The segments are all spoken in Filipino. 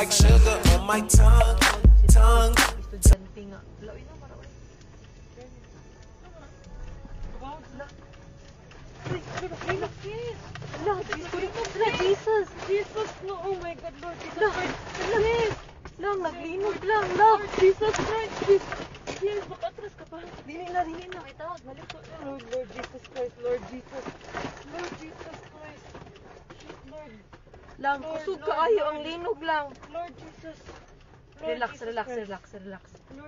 like sugar on my tongue. Estudyante nga. Lawin na mara. Jesus. Jesus, no. Oh my God, Lord Jesus Christ. Lang, naglinog lang. Lord Jesus Christ. Yes, makatras ka pa. Dili na. May tawag, balik ko. Lord Jesus Christ. Lord Jesus Christ. Lord. Lang, kusog ka ayo. Ang linog lang. Lord Jesus. Relax. Lord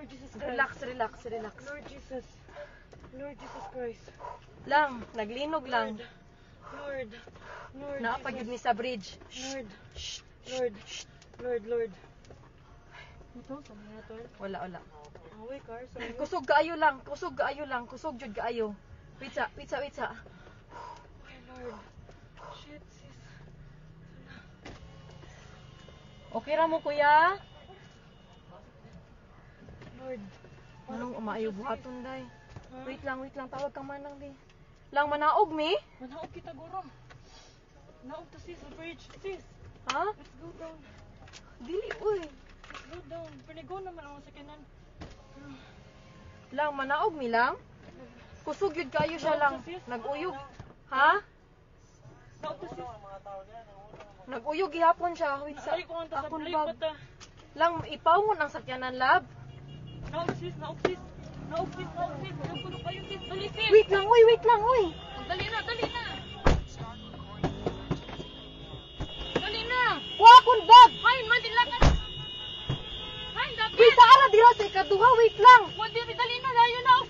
Jesus Christ. Relax. Lord Jesus Christ. Lang, naglinog lang. Lord. Naapagid ni sa bridge. Lord. Ito, sa mga to? Wala. Away, car. Kusog kaayo lang. Kusog jud kaayo. Pizza. Oh, Lord. Shit, sis. Okay ra mo, kuya? Lord. Anong umaayo buhaton, day? Wait lang. Tawag kang manang, day. Lang, manaog, mi? Manaog kita, guro. Naog to, sis. Bridge, sis. Ha? Let's go down. Dili, uy. Let's go down. Panigo naman ang sakinan. Lang, manaog, mi lang? Kusog yun kayo siya lang. Nag-uyog. Ha? Naog to, sis. Nag-uyog gihapon siya. Wait sa akong bag. Lang, ipawngon ang sakyanan, lab. Naog sis. Puno kayo, sis. Dali, sis. Wait lang, uy. Dali na. Wakon bag. Hay, madilakan. Hay, dapat. Wait, ara dira sa ikaduha, wait lang. Dali na, layo na.